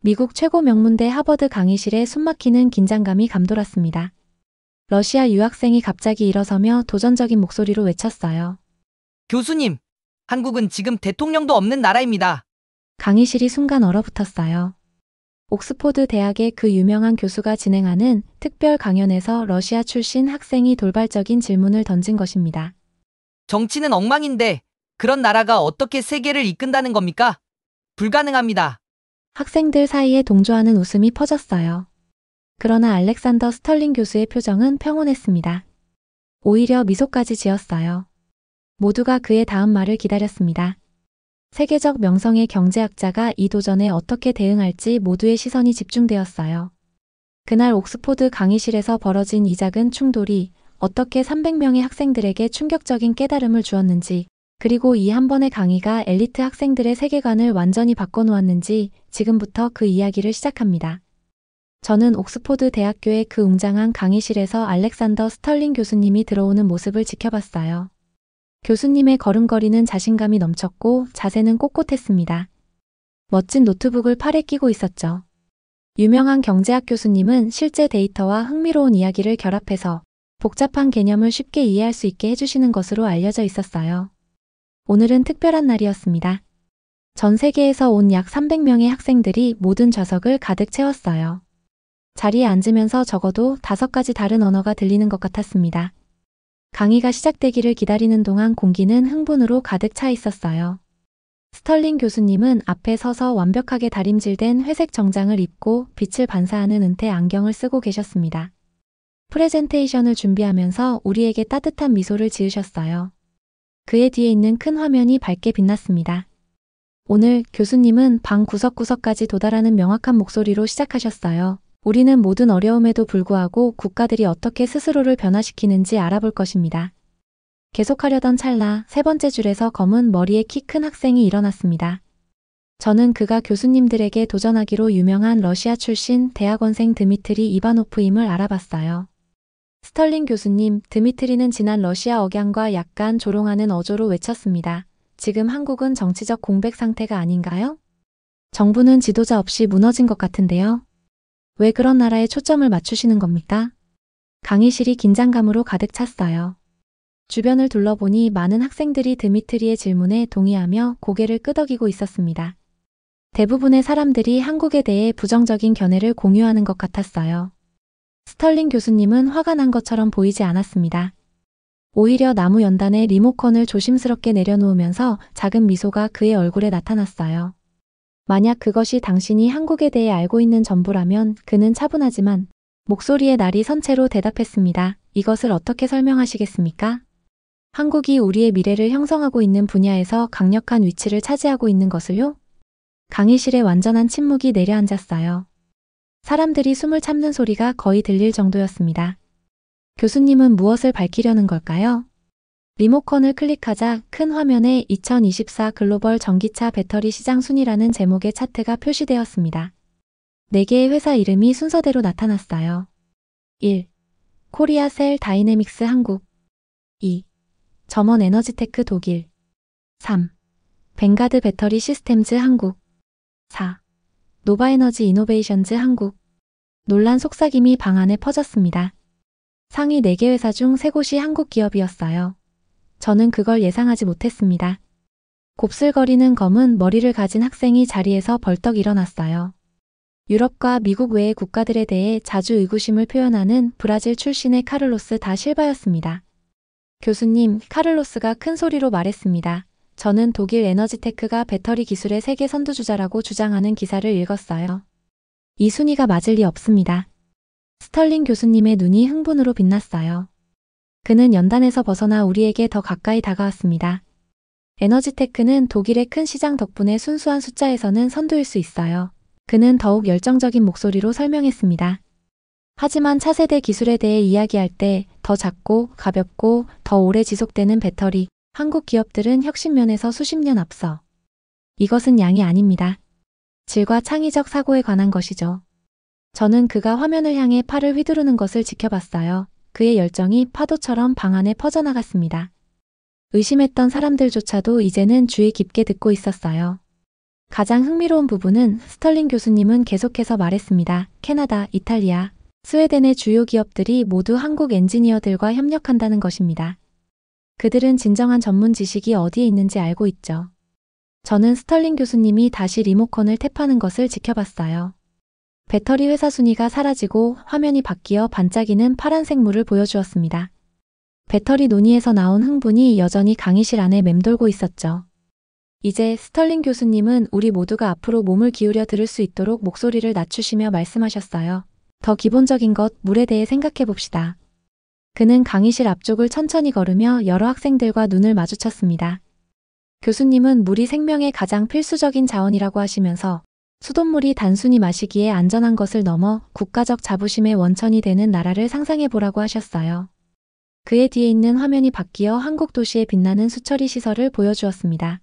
미국 최고 명문대 하버드 강의실에 숨막히는 긴장감이 감돌았습니다. 러시아 유학생이 갑자기 일어서며 도전적인 목소리로 외쳤어요. 교수님, 한국은 지금 대통령도 없는 나라입니다. 강의실이 순간 얼어붙었어요. 옥스포드 대학의 그 유명한 교수가 진행하는 특별 강연에서 러시아 출신 학생이 돌발적인 질문을 던진 것입니다. 정치는 엉망인데 그런 나라가 어떻게 세계를 이끈다는 겁니까? 불가능합니다. 학생들 사이에 동조하는 웃음이 퍼졌어요. 그러나 알렉산더 스털링 교수의 표정은 평온했습니다. 오히려 미소까지 지었어요. 모두가 그의 다음 말을 기다렸습니다. 세계적 명성의 경제학자가 이 도전에 어떻게 대응할지 모두의 시선이 집중되었어요. 그날 옥스포드 강의실에서 벌어진 이 작은 충돌이 어떻게 300명의 학생들에게 충격적인 깨달음을 주었는지, 그리고 이 한 번의 강의가 엘리트 학생들의 세계관을 완전히 바꿔놓았는지 지금부터 그 이야기를 시작합니다. 저는 옥스포드 대학교의 그 웅장한 강의실에서 알렉산더 스털링 교수님이 들어오는 모습을 지켜봤어요. 교수님의 걸음걸이는 자신감이 넘쳤고 자세는 꼿꼿했습니다. 멋진 노트북을 팔에 끼고 있었죠. 유명한 경제학 교수님은 실제 데이터와 흥미로운 이야기를 결합해서 복잡한 개념을 쉽게 이해할 수 있게 해주시는 것으로 알려져 있었어요. 오늘은 특별한 날이었습니다. 전 세계에서 온 약 300명의 학생들이 모든 좌석을 가득 채웠어요. 자리에 앉으면서 적어도 5가지 다른 언어가 들리는 것 같았습니다. 강의가 시작되기를 기다리는 동안 공기는 흥분으로 가득 차 있었어요. 스털링 교수님은 앞에 서서 완벽하게 다림질된 회색 정장을 입고 빛을 반사하는 은퇴 안경을 쓰고 계셨습니다. 프레젠테이션을 준비하면서 우리에게 따뜻한 미소를 지으셨어요. 그의 뒤에 있는 큰 화면이 밝게 빛났습니다. 오늘 교수님은 방 구석구석까지 도달하는 명확한 목소리로 시작하셨어요. 우리는 모든 어려움에도 불구하고 국가들이 어떻게 스스로를 변화시키는지 알아볼 것입니다. 계속하려던 찰나 3번째 줄에서 검은 머리에 키 큰 학생이 일어났습니다. 저는 그가 교수님들에게 도전하기로 유명한 러시아 출신 대학원생 드미트리 이바노프임을 알아봤어요. 스털링 교수님, 드미트리는 지난 러시아 억양과 약간 조롱하는 어조로 외쳤습니다. 지금 한국은 정치적 공백 상태가 아닌가요? 정부는 지도자 없이 무너진 것 같은데요. 왜 그런 나라에 초점을 맞추시는 겁니까? 강의실이 긴장감으로 가득 찼어요. 주변을 둘러보니 많은 학생들이 드미트리의 질문에 동의하며 고개를 끄덕이고 있었습니다. 대부분의 사람들이 한국에 대해 부정적인 견해를 공유하는 것 같았어요. 스털링 교수님은 화가 난 것처럼 보이지 않았습니다. 오히려 나무 연단에 리모컨을 조심스럽게 내려놓으면서 작은 미소가 그의 얼굴에 나타났어요. 만약 그것이 당신이 한국에 대해 알고 있는 전부라면 그는 차분하지만 목소리에 날이 선 채로 대답했습니다. 이것을 어떻게 설명하시겠습니까? 한국이 우리의 미래를 형성하고 있는 분야에서 강력한 위치를 차지하고 있는 것을요? 강의실에 완전한 침묵이 내려앉았어요. 사람들이 숨을 참는 소리가 거의 들릴 정도였습니다. 교수님은 무엇을 밝히려는 걸까요? 리모컨을 클릭하자 큰 화면에 2024 글로벌 전기차 배터리 시장 순위라는 제목의 차트가 표시되었습니다. 4개의 회사 이름이 순서대로 나타났어요. 1. 코리아 셀 다이내믹스 한국 2. 점원 에너지테크 독일 3. 벵가드 배터리 시스템즈 한국 4. 노바에너지 이노베이션즈 한국 놀란 속삭임이 방 안에 퍼졌습니다. 상위 4개 회사 중 3곳이 한국 기업이었어요. 저는 그걸 예상하지 못했습니다. 곱슬거리는 검은 머리를 가진 학생이 자리에서 벌떡 일어났어요. 유럽과 미국 외의 국가들에 대해 자주 의구심을 표현하는 브라질 출신의 카를로스 다 실바였습니다. 교수님, 카를로스가 큰 소리로 말했습니다. 저는 독일 에너지테크가 배터리 기술의 세계 선두주자라고 주장하는 기사를 읽었어요. 이 순위가 맞을 리 없습니다. 스털링 교수님의 눈이 흥분으로 빛났어요. 그는 연단에서 벗어나 우리에게 더 가까이 다가왔습니다. 에너지테크는 독일의 큰 시장 덕분에 순수한 숫자에서는 선두일 수 있어요. 그는 더욱 열정적인 목소리로 설명했습니다. 하지만 차세대 기술에 대해 이야기할 때 더 작고 가볍고 더 오래 지속되는 배터리, 한국 기업들은 혁신면에서 수십 년 앞서. 이것은 양이 아닙니다. 질과 창의적 사고에 관한 것이죠. 저는 그가 화면을 향해 팔을 휘두르는 것을 지켜봤어요. 그의 열정이 파도처럼 방 안에 퍼져나갔습니다. 의심했던 사람들조차도 이제는 주의 깊게 듣고 있었어요. 가장 흥미로운 부분은 스털링 교수님은 계속해서 말했습니다. 캐나다, 이탈리아, 스웨덴의 주요 기업들이 모두 한국 엔지니어들과 협력한다는 것입니다. 그들은 진정한 전문 지식이 어디에 있는지 알고 있죠. 저는 스털링 교수님이 다시 리모컨을 탭하는 것을 지켜봤어요. 배터리 회사 순위가 사라지고 화면이 바뀌어 반짝이는 파란색 물을 보여주었습니다. 배터리 논의에서 나온 흥분이 여전히 강의실 안에 맴돌고 있었죠. 이제 스털링 교수님은 우리 모두가 앞으로 몸을 기울여 들을 수 있도록 목소리를 낮추시며 말씀하셨어요. 더 기본적인 것, 물에 대해 생각해 봅시다. 그는 강의실 앞쪽을 천천히 걸으며 여러 학생들과 눈을 마주쳤습니다. 교수님은 물이 생명의 가장 필수적인 자원이라고 하시면서 수돗물이 단순히 마시기에 안전한 것을 넘어 국가적 자부심의 원천이 되는 나라를 상상해 보라고 하셨어요. 그의 뒤에 있는 화면이 바뀌어 한국 도시의 빛나는 수처리 시설을 보여주었습니다.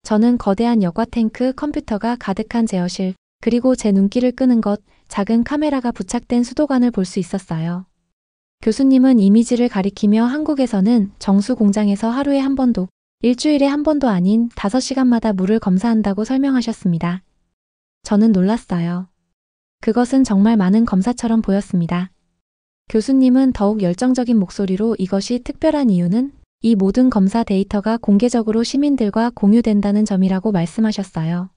저는 거대한 여과 탱크, 컴퓨터가 가득한 제어실, 그리고 제 눈길을 끄는 것, 작은 카메라가 부착된 수도관을 볼 수 있었어요. 교수님은 이미지를 가리키며 한국에서는 정수 공장에서 하루에 한 번도, 일주일에 한 번도 아닌 5시간마다 물을 검사한다고 설명하셨습니다. 저는 놀랐어요. 그것은 정말 많은 검사처럼 보였습니다. 교수님은 더욱 열정적인 목소리로 이것이 특별한 이유는 이 모든 검사 데이터가 공개적으로 시민들과 공유된다는 점이라고 말씀하셨어요.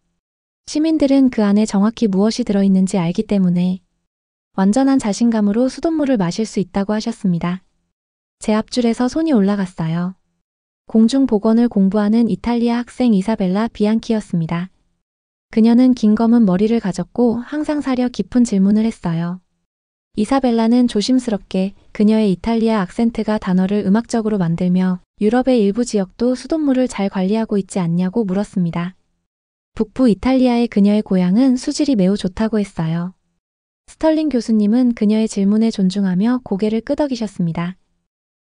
시민들은 그 안에 정확히 무엇이 들어있는지 알기 때문에 완전한 자신감으로 수돗물을 마실 수 있다고 하셨습니다. 제 앞줄에서 손이 올라갔어요. 공중보건을 공부하는 이탈리아 학생 이사벨라 비앙키였습니다. 그녀는 긴 검은 머리를 가졌고 항상 사려 깊은 질문을 했어요. 이사벨라는 조심스럽게 그녀의 이탈리아 악센트가 단어를 음악적으로 만들며 유럽의 일부 지역도 수돗물을 잘 관리하고 있지 않냐고 물었습니다. 북부 이탈리아의 그녀의 고향은 수질이 매우 좋다고 했어요. 스털링 교수님은 그녀의 질문에 존중하며 고개를 끄덕이셨습니다.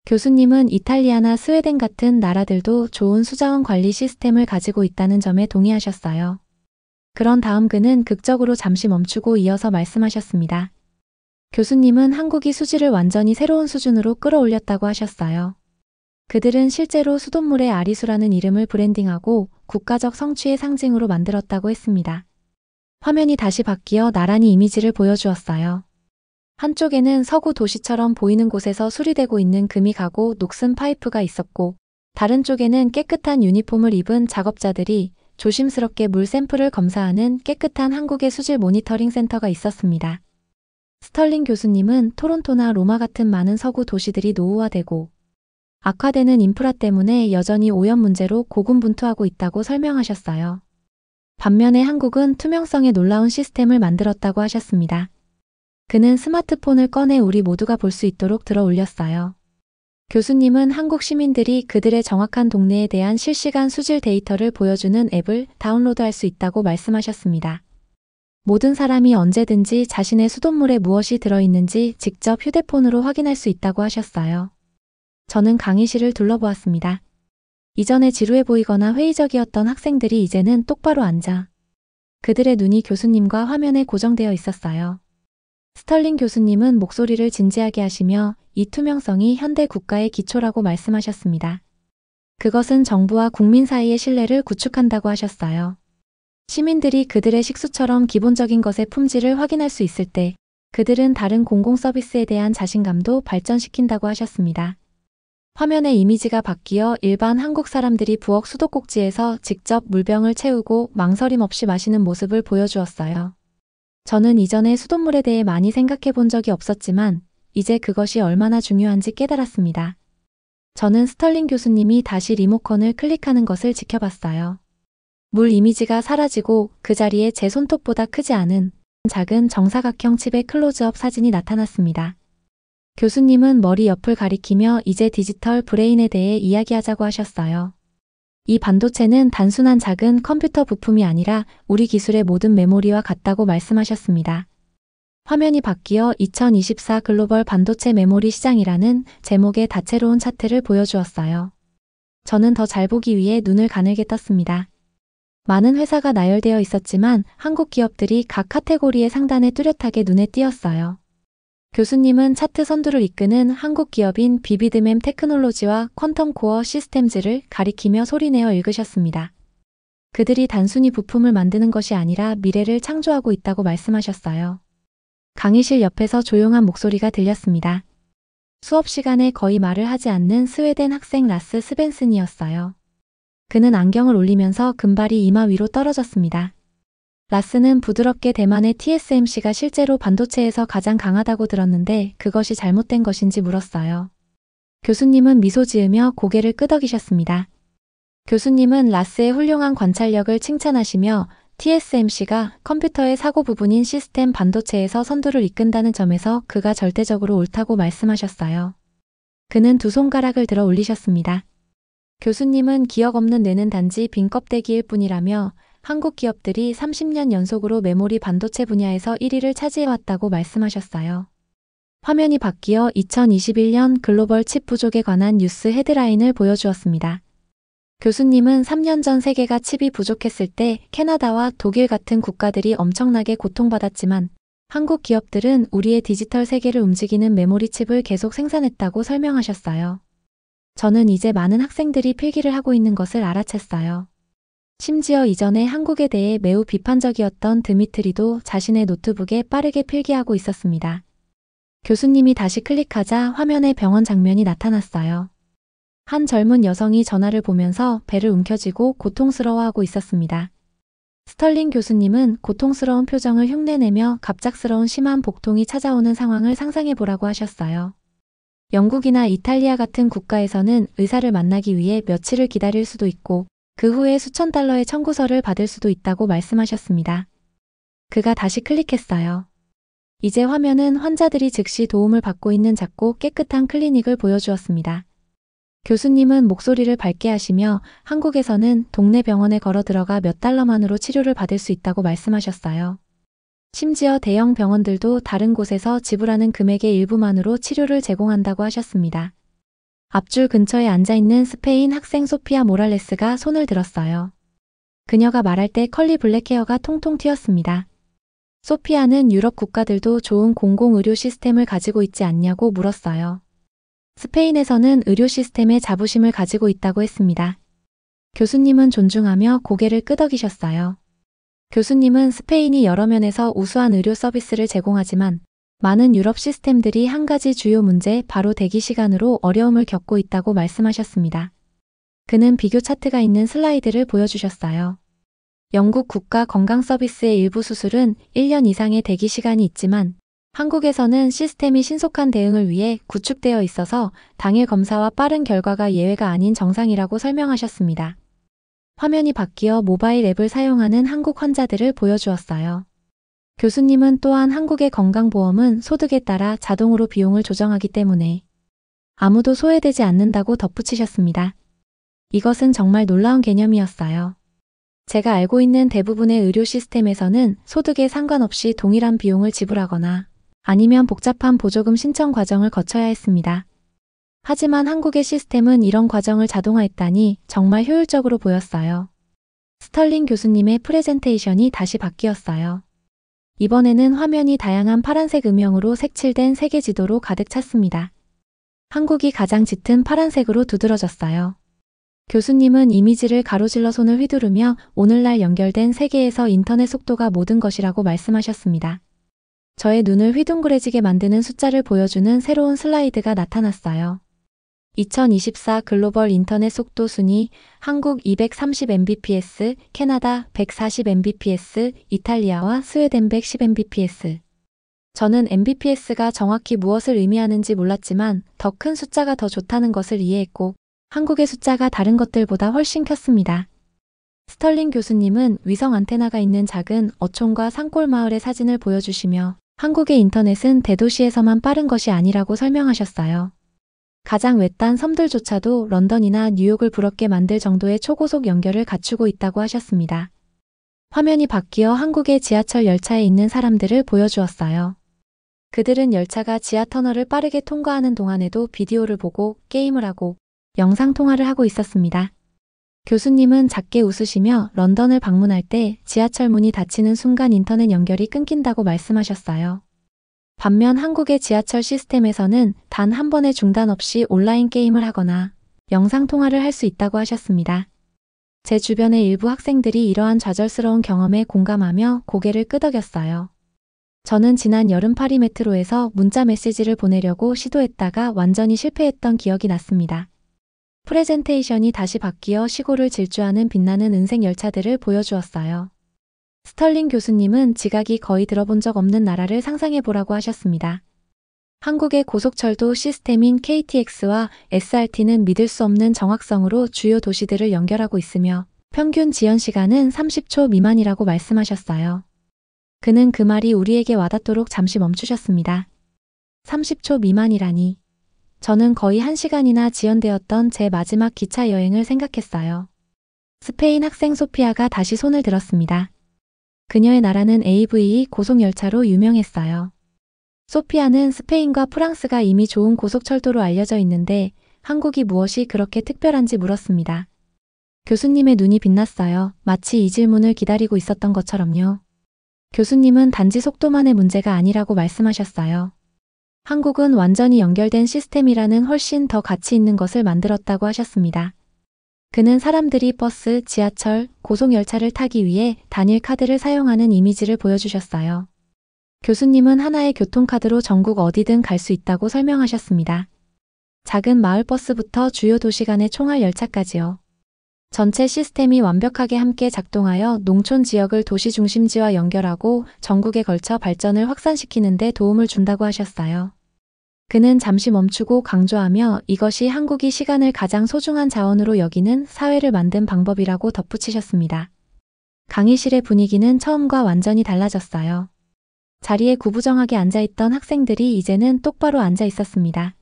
교수님은 이탈리아나 스웨덴 같은 나라들도 좋은 수자원 관리 시스템을 가지고 있다는 점에 동의하셨어요. 그런 다음 그는 극적으로 잠시 멈추고 이어서 말씀하셨습니다. 교수님은 한국이 수질을 완전히 새로운 수준으로 끌어올렸다고 하셨어요. 그들은 실제로 수돗물의 아리수라는 이름을 브랜딩하고 국가적 성취의 상징으로 만들었다고 했습니다. 화면이 다시 바뀌어 나란히 이미지를 보여주었어요. 한쪽에는 서구 도시처럼 보이는 곳에서 수리되고 있는 금이 가고 녹슨 파이프가 있었고, 다른 쪽에는 깨끗한 유니폼을 입은 작업자들이 조심스럽게 물 샘플을 검사하는 깨끗한 한국의 수질 모니터링 센터가 있었습니다. 스털링 교수님은 토론토나 로마 같은 많은 서구 도시들이 노후화되고 악화되는 인프라 때문에 여전히 오염 문제로 고군분투하고 있다고 설명하셨어요. 반면에 한국은 투명성의 놀라운 시스템을 만들었다고 하셨습니다. 그는 스마트폰을 꺼내 우리 모두가 볼 수 있도록 들어 올렸어요. 교수님은 한국 시민들이 그들의 정확한 동네에 대한 실시간 수질 데이터를 보여주는 앱을 다운로드할 수 있다고 말씀하셨습니다. 모든 사람이 언제든지 자신의 수돗물에 무엇이 들어있는지 직접 휴대폰으로 확인할 수 있다고 하셨어요. 저는 강의실을 둘러보았습니다. 이전에 지루해 보이거나 회의적이었던 학생들이 이제는 똑바로 앉아 그들의 눈이 교수님과 화면에 고정되어 있었어요. 스털링 교수님은 목소리를 진지하게 하시며 이 투명성이 현대 국가의 기초라고 말씀하셨습니다. 그것은 정부와 국민 사이의 신뢰를 구축한다고 하셨어요. 시민들이 그들의 식수처럼 기본적인 것의 품질을 확인할 수 있을 때 그들은 다른 공공 서비스에 대한 자신감도 발전시킨다고 하셨습니다. 화면의 이미지가 바뀌어 일반 한국 사람들이 부엌 수도꼭지에서 직접 물병을 채우고 망설임 없이 마시는 모습을 보여주었어요. 저는 이전에 수돗물에 대해 많이 생각해 본 적이 없었지만 이제 그것이 얼마나 중요한지 깨달았습니다. 저는 스털링 교수님이 다시 리모컨을 클릭하는 것을 지켜봤어요. 물 이미지가 사라지고 그 자리에 제 손톱보다 크지 않은 작은 정사각형 칩의 클로즈업 사진이 나타났습니다. 교수님은 머리 옆을 가리키며 이제 디지털 브레인에 대해 이야기하자고 하셨어요. 이 반도체는 단순한 작은 컴퓨터 부품이 아니라 우리 기술의 모든 메모리와 같다고 말씀하셨습니다. 화면이 바뀌어 2024 글로벌 반도체 메모리 시장이라는 제목의 다채로운 차트를 보여주었어요. 저는 더 잘 보기 위해 눈을 가늘게 떴습니다. 많은 회사가 나열되어 있었지만 한국 기업들이 각 카테고리의 상단에 뚜렷하게 눈에 띄었어요. 교수님은 차트 선두를 이끄는 한국 기업인 비비드mem 테크놀로지와 퀀텀 코어 시스템즈를 가리키며 소리내어 읽으셨습니다. 그들이 단순히 부품을 만드는 것이 아니라 미래를 창조하고 있다고 말씀하셨어요. 강의실 옆에서 조용한 목소리가 들렸습니다. 수업 시간에 거의 말을 하지 않는 스웨덴 학생 라스 스벤슨이었어요. 그는 안경을 올리면서 금발이 이마 위로 떨어졌습니다. 라스는 부드럽게 대만의 TSMC가 실제로 반도체에서 가장 강하다고 들었는데 그것이 잘못된 것인지 물었어요. 교수님은 미소 지으며 고개를 끄덕이셨습니다. 교수님은 라스의 훌륭한 관찰력을 칭찬하시며 TSMC가 컴퓨터의 사고 부분인 시스템 반도체에서 선두를 이끈다는 점에서 그가 절대적으로 옳다고 말씀하셨어요. 그는 두 손가락을 들어 올리셨습니다. 교수님은 기억 없는 뇌는 단지 빈 껍데기일 뿐이라며 한국 기업들이 30년 연속으로 메모리 반도체 분야에서 1위를 차지해왔다고 말씀하셨어요. 화면이 바뀌어 2021년 글로벌 칩 부족에 관한 뉴스 헤드라인을 보여주었습니다. 교수님은 3년 전 세계가 칩이 부족했을 때 캐나다와 독일 같은 국가들이 엄청나게 고통받았지만 한국 기업들은 우리의 디지털 세계를 움직이는 메모리 칩을 계속 생산했다고 설명하셨어요. 저는 이제 많은 학생들이 필기를 하고 있는 것을 알아챘어요. 심지어 이전에 한국에 대해 매우 비판적이었던 드미트리도 자신의 노트북에 빠르게 필기하고 있었습니다. 교수님이 다시 클릭하자 화면에 병원 장면이 나타났어요. 한 젊은 여성이 전화를 보면서 배를 움켜쥐고 고통스러워하고 있었습니다. 스털링 교수님은 고통스러운 표정을 흉내내며 갑작스러운 심한 복통이 찾아오는 상황을 상상해보라고 하셨어요. 영국이나 이탈리아 같은 국가에서는 의사를 만나기 위해 며칠을 기다릴 수도 있고 그 후에 수천 달러의 청구서를 받을 수도 있다고 말씀하셨습니다. 그가 다시 클릭했어요. 이제 화면은 환자들이 즉시 도움을 받고 있는 작고 깨끗한 클리닉을 보여주었습니다. 교수님은 목소리를 밝게 하시며 한국에서는 동네 병원에 걸어 들어가 몇 달러만으로 치료를 받을 수 있다고 말씀하셨어요. 심지어 대형 병원들도 다른 곳에서 지불하는 금액의 일부만으로 치료를 제공한다고 하셨습니다. 앞줄 근처에 앉아있는 스페인 학생 소피아 모랄레스가 손을 들었어요. 그녀가 말할 때 컬리 블랙 헤어가 통통 튀었습니다. 소피아는 유럽 국가들도 좋은 공공의료 시스템을 가지고 있지 않냐고 물었어요. 스페인에서는 의료 시스템에 자부심을 가지고 있다고 했습니다. 교수님은 존중하며 고개를 끄덕이셨어요. 교수님은 스페인이 여러 면에서 우수한 의료 서비스를 제공하지만 많은 유럽 시스템들이 한 가지 주요 문제, 바로 대기 시간으로 어려움을 겪고 있다고 말씀하셨습니다. 그는 비교 차트가 있는 슬라이드를 보여주셨어요. 영국 국가 건강 서비스의 일부 수술은 1년 이상의 대기 시간이 있지만 한국에서는 시스템이 신속한 대응을 위해 구축되어 있어서 당일 검사와 빠른 결과가 예외가 아닌 정상이라고 설명하셨습니다. 화면이 바뀌어 모바일 앱을 사용하는 한국 환자들을 보여주었어요. 교수님은 또한 한국의 건강보험은 소득에 따라 자동으로 비용을 조정하기 때문에 아무도 소외되지 않는다고 덧붙이셨습니다. 이것은 정말 놀라운 개념이었어요. 제가 알고 있는 대부분의 의료 시스템에서는 소득에 상관없이 동일한 비용을 지불하거나 아니면 복잡한 보조금 신청 과정을 거쳐야 했습니다. 하지만 한국의 시스템은 이런 과정을 자동화했다니 정말 효율적으로 보였어요. 스털링 교수님의 프레젠테이션이 다시 바뀌었어요. 이번에는 화면이 다양한 파란색 음영으로 색칠된 세계 지도로 가득 찼습니다. 한국이 가장 짙은 파란색으로 두드러졌어요. 교수님은 이미지를 가로질러 손을 휘두르며 오늘날 연결된 세계에서 인터넷 속도가 모든 것이라고 말씀하셨습니다. 저의 눈을 휘둥그레지게 만드는 숫자를 보여주는 새로운 슬라이드가 나타났어요. 2024 글로벌 인터넷 속도 순위, 한국 230mbps, 캐나다 140mbps, 이탈리아와 스웨덴 110mbps. 저는 mbps가 정확히 무엇을 의미하는지 몰랐지만 더 큰 숫자가 더 좋다는 것을 이해했고 한국의 숫자가 다른 것들보다 훨씬 컸습니다. 스털링 교수님은 위성 안테나가 있는 작은 어촌과 산골 마을의 사진을 보여주시며 한국의 인터넷은 대도시에서만 빠른 것이 아니라고 설명하셨어요. 가장 외딴 섬들조차도 런던이나 뉴욕을 부럽게 만들 정도의 초고속 연결을 갖추고 있다고 하셨습니다. 화면이 바뀌어 한국의 지하철 열차에 있는 사람들을 보여주었어요. 그들은 열차가 지하터널을 빠르게 통과하는 동안에도 비디오를 보고 게임을 하고 영상통화를 하고 있었습니다. 교수님은 작게 웃으시며 런던을 방문할 때 지하철 문이 닫히는 순간 인터넷 연결이 끊긴다고 말씀하셨어요. 반면 한국의 지하철 시스템에서는 단 한 번의 중단 없이 온라인 게임을 하거나 영상통화를 할 수 있다고 하셨습니다. 제 주변의 일부 학생들이 이러한 좌절스러운 경험에 공감하며 고개를 끄덕였어요. 저는 지난 여름 파리 메트로에서 문자 메시지를 보내려고 시도했다가 완전히 실패했던 기억이 났습니다. 프레젠테이션이 다시 바뀌어 시골을 질주하는 빛나는 은색 열차들을 보여주었어요. 스털링 교수님은 지각이 거의 들어본 적 없는 나라를 상상해보라고 하셨습니다. 한국의 고속철도 시스템인 KTX와 SRT는 믿을 수 없는 정확성으로 주요 도시들을 연결하고 있으며 평균 지연 시간은 30초 미만이라고 말씀하셨어요. 그는 그 말이 우리에게 와닿도록 잠시 멈추셨습니다. 30초 미만이라니. 저는 거의 1시간이나 지연되었던 제 마지막 기차 여행을 생각했어요. 스페인 학생 소피아가 다시 손을 들었습니다. 그녀의 나라는 AVE 고속열차로 유명했어요. 소피아는 스페인과 프랑스가 이미 좋은 고속철도로 알려져 있는데 한국이 무엇이 그렇게 특별한지 물었습니다. 교수님의 눈이 빛났어요. 마치 이 질문을 기다리고 있었던 것처럼요. 교수님은 단지 속도만의 문제가 아니라고 말씀하셨어요. 한국은 완전히 연결된 시스템이라는 훨씬 더 가치 있는 것을 만들었다고 하셨습니다. 그는 사람들이 버스, 지하철, 고속열차를 타기 위해 단일 카드를 사용하는 이미지를 보여주셨어요. 교수님은 하나의 교통카드로 전국 어디든 갈 수 있다고 설명하셨습니다. 작은 마을 버스부터 주요 도시 간의 총알 열차까지요. 전체 시스템이 완벽하게 함께 작동하여 농촌 지역을 도시 중심지와 연결하고 전국에 걸쳐 발전을 확산시키는 데 도움을 준다고 하셨어요. 그는 잠시 멈추고 강조하며 이것이 한국이 시간을 가장 소중한 자원으로 여기는 사회를 만든 방법이라고 덧붙이셨습니다. 강의실의 분위기는 처음과 완전히 달라졌어요. 자리에 구부정하게 앉아있던 학생들이 이제는 똑바로 앉아 있었습니다.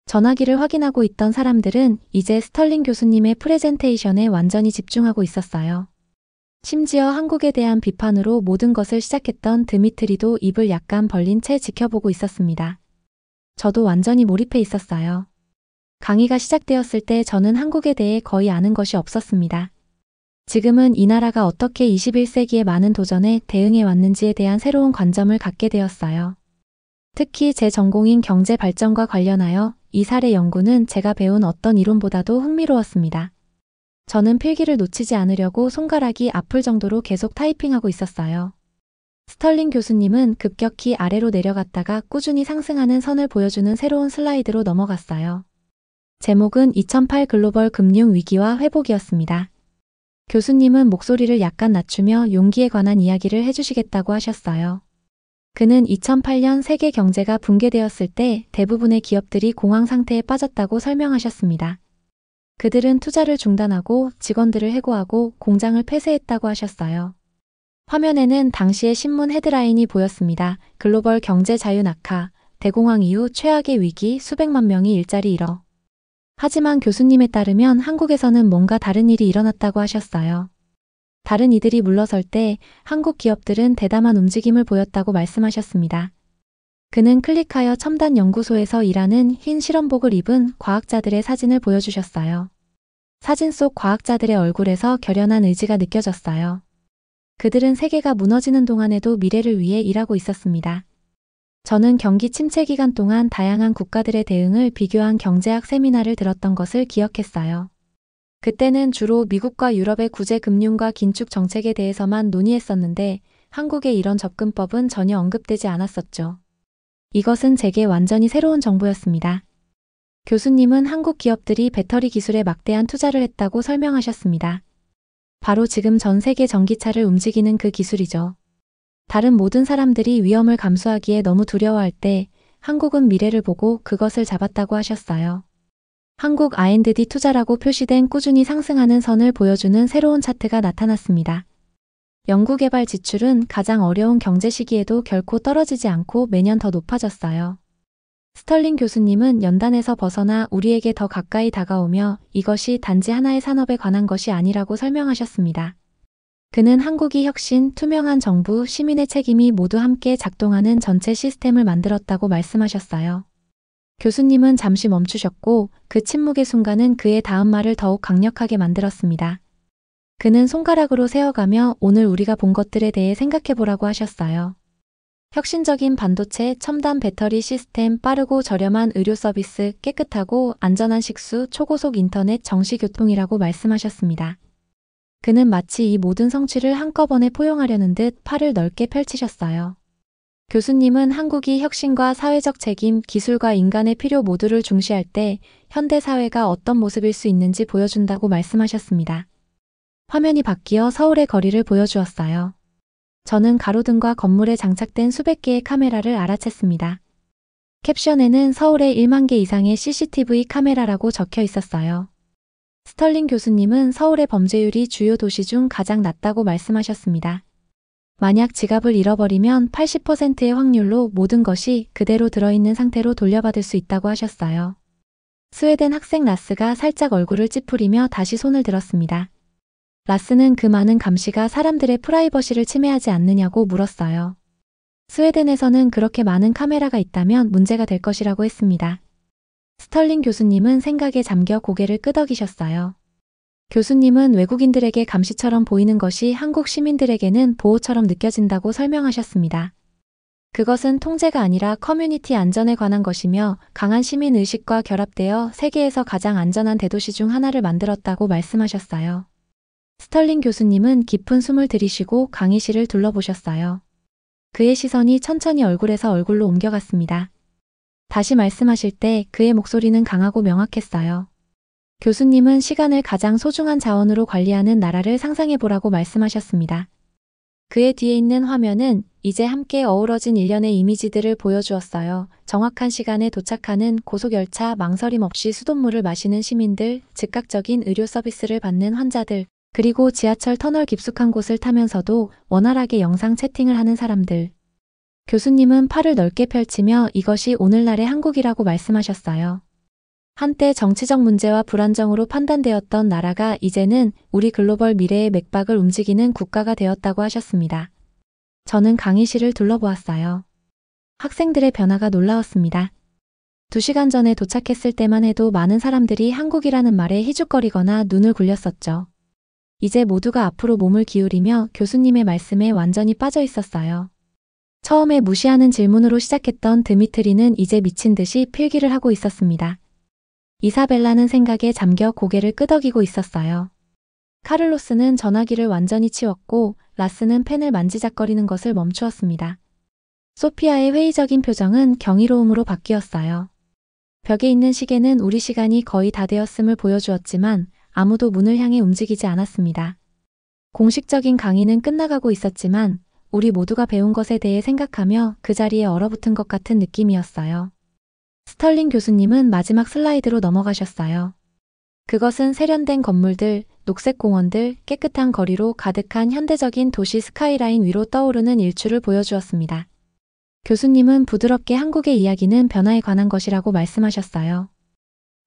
전화기를 확인하고 있던 사람들은 이제 스털링 교수님의 프레젠테이션에 완전히 집중하고 있었어요. 심지어 한국에 대한 비판으로 모든 것을 시작했던 드미트리도 입을 약간 벌린 채 지켜보고 있었습니다. 저도 완전히 몰입해 있었어요. 강의가 시작되었을 때 저는 한국에 대해 거의 아는 것이 없었습니다. 지금은 이 나라가 어떻게 21세기의 많은 도전에 대응해 왔는지에 대한 새로운 관점을 갖게 되었어요. 특히 제 전공인 경제 발전과 관련하여 이 사례 연구는 제가 배운 어떤 이론보다도 흥미로웠습니다. 저는 필기를 놓치지 않으려고 손가락이 아플 정도로 계속 타이핑하고 있었어요. 스털링 교수님은 급격히 아래로 내려갔다가 꾸준히 상승하는 선을 보여주는 새로운 슬라이드로 넘어갔어요. 제목은 2008 글로벌 금융 위기와 회복이었습니다. 교수님은 목소리를 약간 낮추며 용기에 관한 이야기를 해주시겠다고 하셨어요. 그는 2008년 세계 경제가 붕괴되었을 때 대부분의 기업들이 공황 상태에 빠졌다고 설명하셨습니다. 그들은 투자를 중단하고 직원들을 해고하고 공장을 폐쇄했다고 하셨어요. 화면에는 당시의 신문 헤드라인이 보였습니다. 글로벌 경제 자유 낙하, 대공황 이후 최악의 위기, 수백만 명이 일자리 잃어. 하지만 교수님에 따르면 한국에서는 뭔가 다른 일이 일어났다고 하셨어요. 다른 이들이 물러설 때 한국 기업들은 대담한 움직임을 보였다고 말씀하셨습니다. 그는 클릭하여 첨단 연구소에서 일하는 흰 실험복을 입은 과학자들의 사진을 보여주셨어요. 사진 속 과학자들의 얼굴에서 결연한 의지가 느껴졌어요. 그들은 세계가 무너지는 동안에도 미래를 위해 일하고 있었습니다. 저는 경기 침체 기간 동안 다양한 국가들의 대응을 비교한 경제학 세미나를 들었던 것을 기억했어요. 그때는 주로 미국과 유럽의 구제 금융과 긴축 정책에 대해서만 논의했었는데 한국의 이런 접근법은 전혀 언급되지 않았었죠. 이것은 제게 완전히 새로운 정보였습니다. 교수님은 한국 기업들이 배터리 기술에 막대한 투자를 했다고 설명하셨습니다. 바로 지금 전 세계 전기차를 움직이는 그 기술이죠. 다른 모든 사람들이 위험을 감수하기에 너무 두려워할 때 한국은 미래를 보고 그것을 잡았다고 하셨어요. 한국 R&D 투자라고 표시된 꾸준히 상승하는 선을 보여주는 새로운 차트가 나타났습니다. 연구개발 지출은 가장 어려운 경제 시기에도 결코 떨어지지 않고 매년 더 높아졌어요. 스털링 교수님은 연단에서 벗어나 우리에게 더 가까이 다가오며 이것이 단지 하나의 산업에 관한 것이 아니라고 설명하셨습니다. 그는 한국이 혁신, 투명한 정부, 시민의 책임이 모두 함께 작동하는 전체 시스템을 만들었다고 말씀하셨어요. 교수님은 잠시 멈추셨고 그 침묵의 순간은 그의 다음 말을 더욱 강력하게 만들었습니다. 그는 손가락으로 세어가며 오늘 우리가 본 것들에 대해 생각해보라고 하셨어요. 혁신적인 반도체, 첨단 배터리 시스템, 빠르고 저렴한 의료 서비스, 깨끗하고 안전한 식수, 초고속 인터넷, 정시교통이라고 말씀하셨습니다. 그는 마치 이 모든 성취를 한꺼번에 포용하려는 듯 팔을 넓게 펼치셨어요. 교수님은 한국이 혁신과 사회적 책임, 기술과 인간의 필요 모두를 중시할 때 현대 사회가 어떤 모습일 수 있는지 보여준다고 말씀하셨습니다. 화면이 바뀌어 서울의 거리를 보여주었어요. 저는 가로등과 건물에 장착된 수백 개의 카메라를 알아챘습니다. 캡션에는 서울에 1만 개 이상의 CCTV 카메라라고 적혀 있었어요. 스털링 교수님은 서울의 범죄율이 주요 도시 중 가장 낮다고 말씀하셨습니다. 만약 지갑을 잃어버리면 80%의 확률로 모든 것이 그대로 들어있는 상태로 돌려받을 수 있다고 하셨어요. 스웨덴 학생 라스가 살짝 얼굴을 찌푸리며 다시 손을 들었습니다. 라스는 그 많은 감시가 사람들의 프라이버시를 침해하지 않느냐고 물었어요. 스웨덴에서는 그렇게 많은 카메라가 있다면 문제가 될 것이라고 했습니다. 스털링 교수님은 생각에 잠겨 고개를 끄덕이셨어요. 교수님은 외국인들에게 감시처럼 보이는 것이 한국 시민들에게는 보호처럼 느껴진다고 설명하셨습니다. 그것은 통제가 아니라 커뮤니티 안전에 관한 것이며 강한 시민 의식과 결합되어 세계에서 가장 안전한 대도시 중 하나를 만들었다고 말씀하셨어요. 스털링 교수님은 깊은 숨을 들이쉬고 강의실을 둘러보셨어요. 그의 시선이 천천히 얼굴에서 얼굴로 옮겨갔습니다. 다시 말씀하실 때 그의 목소리는 강하고 명확했어요. 교수님은 시간을 가장 소중한 자원으로 관리하는 나라를 상상해보라고 말씀하셨습니다. 그의 뒤에 있는 화면은 이제 함께 어우러진 일련의 이미지들을 보여주었어요. 정확한 시간에 도착하는 고속열차, 망설임 없이 수돗물을 마시는 시민들, 즉각적인 의료 서비스를 받는 환자들, 그리고 지하철 터널 깊숙한 곳을 타면서도 원활하게 영상 채팅을 하는 사람들. 교수님은 팔을 넓게 펼치며 이것이 오늘날의 한국이라고 말씀하셨어요. 한때 정치적 문제와 불안정으로 판단되었던 나라가 이제는 우리 글로벌 미래의 맥박을 움직이는 국가가 되었다고 하셨습니다. 저는 강의실을 둘러보았어요. 학생들의 변화가 놀라웠습니다. 2시간 전에 도착했을 때만 해도 많은 사람들이 한국이라는 말에 희죽거리거나 눈을 굴렸었죠. 이제 모두가 앞으로 몸을 기울이며 교수님의 말씀에 완전히 빠져 있었어요. 처음에 무시하는 질문으로 시작했던 드미트리는 이제 미친 듯이 필기를 하고 있었습니다. 이사벨라는 생각에 잠겨 고개를 끄덕이고 있었어요. 카를로스는 전화기를 완전히 치웠고 라스는 펜을 만지작거리는 것을 멈추었습니다. 소피아의 회의적인 표정은 경이로움으로 바뀌었어요. 벽에 있는 시계는 우리 시간이 거의 다 되었음을 보여주었지만 아무도 문을 향해 움직이지 않았습니다. 공식적인 강의는 끝나가고 있었지만 우리 모두가 배운 것에 대해 생각하며 그 자리에 얼어붙은 것 같은 느낌이었어요. 스털링 교수님은 마지막 슬라이드로 넘어가셨어요. 그것은 세련된 건물들, 녹색 공원들, 깨끗한 거리로 가득한 현대적인 도시 스카이라인 위로 떠오르는 일출을 보여주었습니다. 교수님은 부드럽게 한국의 이야기는 변화에 관한 것이라고 말씀하셨어요.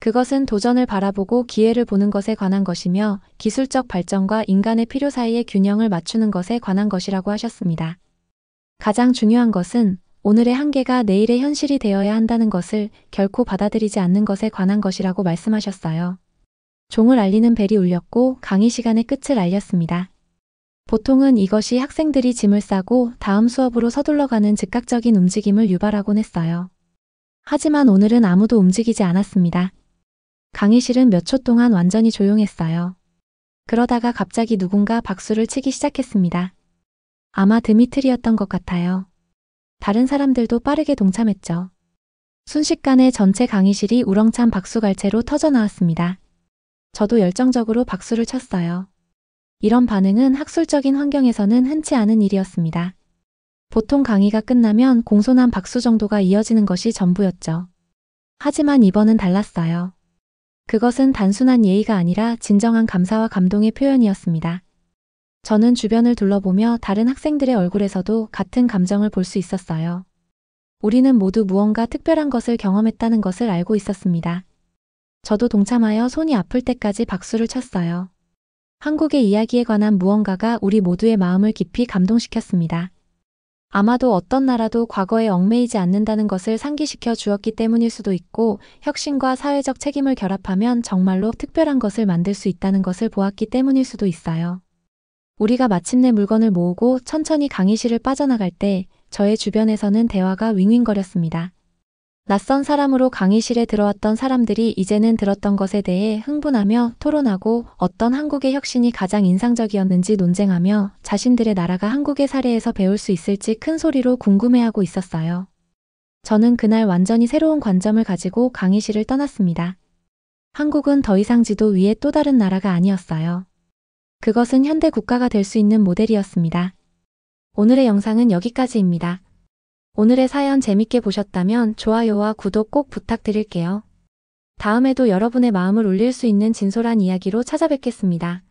그것은 도전을 바라보고 기회를 보는 것에 관한 것이며 기술적 발전과 인간의 필요 사이의 균형을 맞추는 것에 관한 것이라고 하셨습니다. 가장 중요한 것은 오늘의 한계가 내일의 현실이 되어야 한다는 것을 결코 받아들이지 않는 것에 관한 것이라고 말씀하셨어요. 종을 알리는 벨이 울렸고 강의 시간의 끝을 알렸습니다. 보통은 이것이 학생들이 짐을 싸고 다음 수업으로 서둘러가는 즉각적인 움직임을 유발하곤 했어요. 하지만 오늘은 아무도 움직이지 않았습니다. 강의실은 몇 초 동안 완전히 조용했어요. 그러다가 갑자기 누군가 박수를 치기 시작했습니다. 아마 드미트리였던 것 같아요. 다른 사람들도 빠르게 동참했죠. 순식간에 전체 강의실이 우렁찬 박수갈채로 터져나왔습니다. 저도 열정적으로 박수를 쳤어요. 이런 반응은 학술적인 환경에서는 흔치 않은 일이었습니다. 보통 강의가 끝나면 공손한 박수 정도가 이어지는 것이 전부였죠. 하지만 이번은 달랐어요. 그것은 단순한 예의가 아니라 진정한 감사와 감동의 표현이었습니다. 저는 주변을 둘러보며 다른 학생들의 얼굴에서도 같은 감정을 볼 수 있었어요. 우리는 모두 무언가 특별한 것을 경험했다는 것을 알고 있었습니다. 저도 동참하여 손이 아플 때까지 박수를 쳤어요. 한국의 이야기에 관한 무언가가 우리 모두의 마음을 깊이 감동시켰습니다. 아마도 어떤 나라도 과거에 얽매이지 않는다는 것을 상기시켜 주었기 때문일 수도 있고 혁신과 사회적 책임을 결합하면 정말로 특별한 것을 만들 수 있다는 것을 보았기 때문일 수도 있어요. 우리가 마침내 물건을 모으고 천천히 강의실을 빠져나갈 때 저의 주변에서는 대화가 윙윙거렸습니다. 낯선 사람으로 강의실에 들어왔던 사람들이 이제는 들었던 것에 대해 흥분하며 토론하고 어떤 한국의 혁신이 가장 인상적이었는지 논쟁하며 자신들의 나라가 한국의 사례에서 배울 수 있을지 큰 소리로 궁금해하고 있었어요. 저는 그날 완전히 새로운 관점을 가지고 강의실을 떠났습니다. 한국은 더 이상 지도 위에 또 다른 나라가 아니었어요. 그것은 현대 국가가 될 수 있는 모델이었습니다. 오늘의 영상은 여기까지입니다. 오늘의 사연 재밌게 보셨다면 좋아요와 구독 꼭 부탁드릴게요. 다음에도 여러분의 마음을 울릴 수 있는 진솔한 이야기로 찾아뵙겠습니다.